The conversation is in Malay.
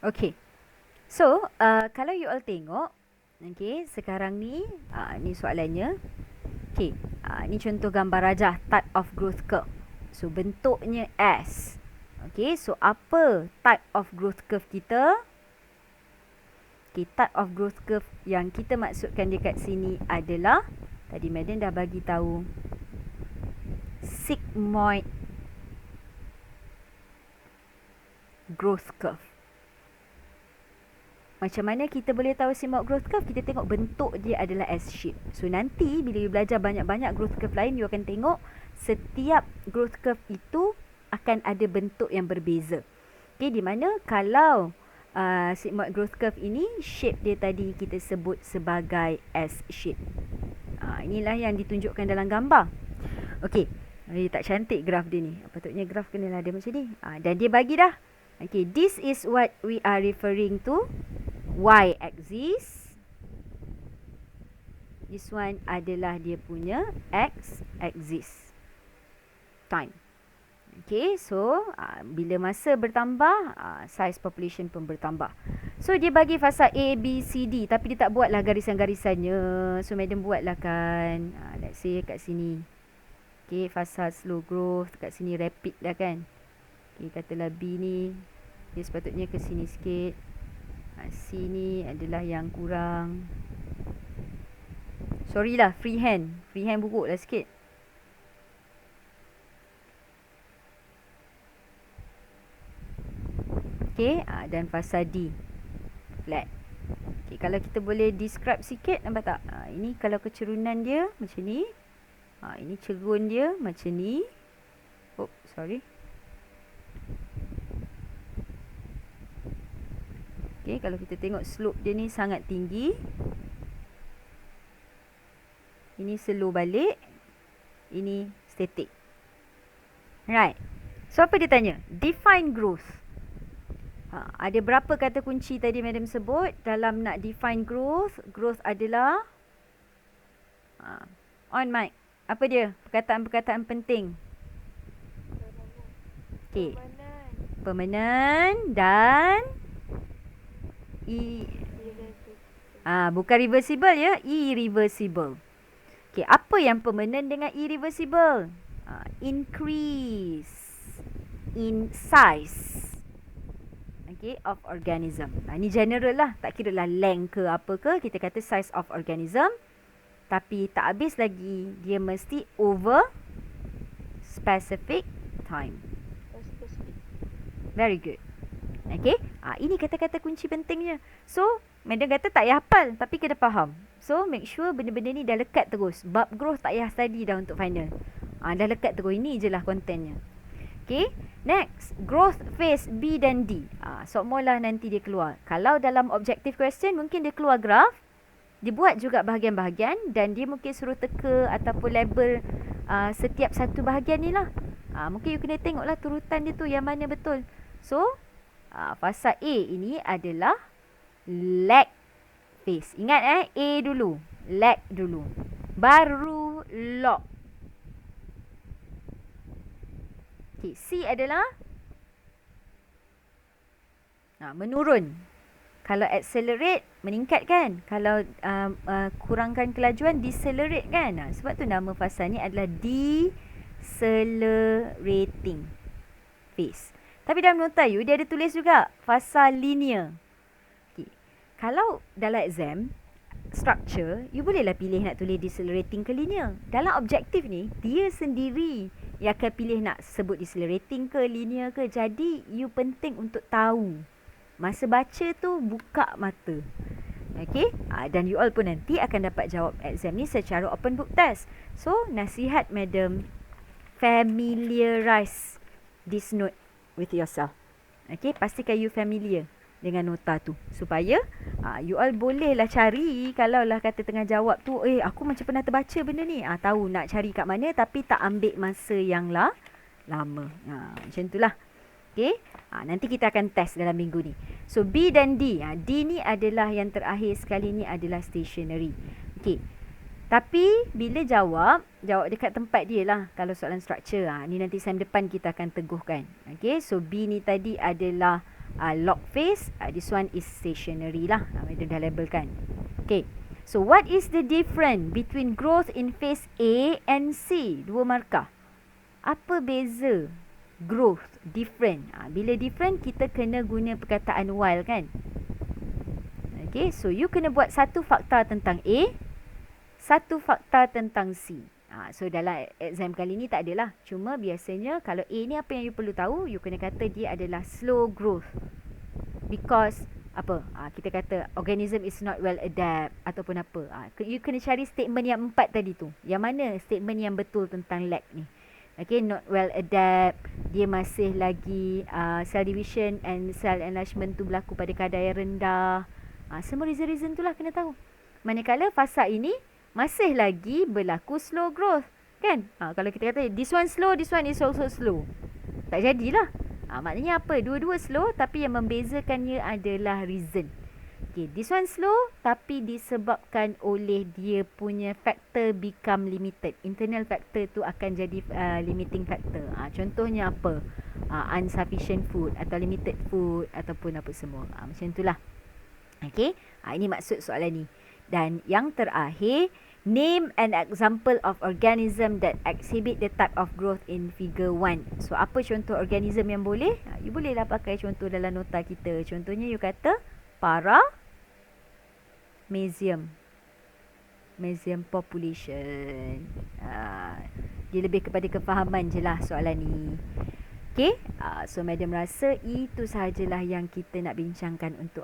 Okay. So, kalau you all tengok, okay, sekarang ni, ni soalannya. Okay, ni contoh gambar rajah type of growth curve. So, bentuknya S. Okay, so apa type of growth curve kita? Okay, type of growth curve yang kita maksudkan dekat sini adalah, tadi Madam dah bagi tahu, sigmoid growth curve. Macam mana kita boleh tahu sigmoid growth curve? Kita tengok bentuk dia adalah S-shape. So, nanti bila you belajar banyak-banyak growth curve lain, you akan tengok setiap growth curve itu akan ada bentuk yang berbeza. Okay, di mana kalau sigmoid growth curve ini, shape dia tadi kita sebut sebagai S-shape. Inilah yang ditunjukkan dalam gambar. Okay, tak cantik graf dia ni. Patutnya graf kenalah dia macam ni. Dan dia bagi dah. Okay, this is what we are referring to y-axis. This one adalah dia punya x-axis. Time. Okay, so bila masa bertambah, size population pun bertambah. So, dia bagi fasa A, B, C, D. Tapi dia tak buatlah garisan-garisannya. So, Madam buatlah kan. Let's say kat sini. Okay, fasa slow growth. Kat sini rapid lah kan. Okay, katalah B ni. Dia sepatutnya ke sini sikit. C ni adalah yang kurang. Sorry lah, freehand. Freehand buruk lah sikit. Okay, dan fasa D. Flat. Okay, kalau kita boleh describe sikit, nampak tak? Ini kalau kecerunan dia macam ni. Ini cerun dia macam ni. Oh, sorry. Okay, kalau kita tengok slope dia ni sangat tinggi. Ini slow balik. Ini static. Right. So, apa dia tanya? Define growth. Ada berapa kata kunci tadi Madam sebut dalam nak define growth? Growth adalah on mic. Apa dia? Perkataan-perkataan penting. Okay. Permanent dan bukan reversible ya, irreversible. Okay, apa yang permanent dengan irreversible? Increase in size, okay, of organism. Ni general lah, tak kira lah length ke apa ke, kita kata size of organism. Tapi tak habis lagi, dia mesti over specific time. Very good. Okay, ini kata-kata kunci pentingnya. So, Madam kata tak payah hafal, tapi kena faham. So, make sure benda-benda ni dah lekat terus. Bab growth tak payah study dah untuk final. Dah lekat terus. Ini je lah kontennya. Okay, next. Growth phase B dan D. Soalnya nanti dia keluar. Kalau dalam objective question, mungkin dia keluar graf. Dia buat juga bahagian-bahagian dan dia mungkin suruh teka ataupun label setiap satu bahagian ni lah. Mungkin you kena tengok lah turutan dia tu yang mana betul. So, fasa A ini adalah lag phase. Ingat A dulu. Lag dulu. Baru log. Okay, C adalah menurun. Kalau accelerate, meningkat kan? Kalau kurangkan kelajuan, decelerate kan? Sebab tu nama fasa ni adalah decelerating phase. Tapi dalam nota you, dia ada tulis juga fasa linear. Okay. Kalau dalam exam, structure, you bolehlah pilih nak tulis decelerating ke linear. Dalam objektif ni, dia sendiri yang akan pilih nak sebut decelerating ke linear ke. Jadi, you penting untuk tahu. Masa baca tu, buka mata. Okay, dan you all pun nanti akan dapat jawab exam ni secara open book test. So, nasihat Madam, familiarize this note with yourself. Okay, pastikan you familiar dengan nota tu. Supaya you all bolehlah cari. Kalau lah kata tengah jawab tu, aku macam pernah terbaca benda ni. Tahu nak cari kat mana tapi tak ambil masa yang lama. Macam tu lah. Okay, nanti kita akan test dalam minggu ni. So, B dan D. D ni adalah yang terakhir sekali ni adalah stationary. Okay. Tapi bila jawab dekat tempat dia lah. Kalau soalan structure, ni nanti sem depan kita akan teguhkan. Okay, so B ni tadi adalah log phase, this one is stationary lah. Madam dah labelkan. Okay. So what is the difference between growth in phase A and C? 2 markah. Apa beza growth? Different. Bila different, kita kena guna perkataan while kan? Okay, so you kena buat satu fakta tentang A, satu fakta tentang C. So dalam exam kali ni tak adalah. Cuma biasanya kalau A ni apa yang you perlu tahu, you kena kata dia adalah slow growth. Because apa? Kita kata organism is not well adapt ataupun apa. You kena cari statement yang 4 tadi tu. Yang mana statement yang betul tentang lag ni? Okay, not well adapt. Dia masih lagi cell division and cell enlargement tu berlaku pada kadar yang rendah. Semua reason-reason tu lah kena tahu. Manakala fasa ini masih lagi berlaku slow growth. Kan? Kalau kita kata this one slow, this one is also slow. Tak jadilah. Maknanya apa? Dua-dua slow tapi yang membezakannya adalah reason. Okay, this one slow tapi disebabkan oleh dia punya factor become limited. Internal factor tu akan jadi limiting factor. Contohnya apa? Insufficient food atau limited food ataupun apa semua. Macam itulah. Okay, ini maksud soalan ni. Dan yang terakhir, name an example of organism that exhibit the type of growth in figure 1. So, apa contoh organism yang boleh? You bolehlah pakai contoh dalam nota kita. Contohnya, you kata Paramecium population. Dia lebih kepada kefahaman je lah soalan ni. Okay, so madam rasa itu sahajalah yang kita nak bincangkan untuk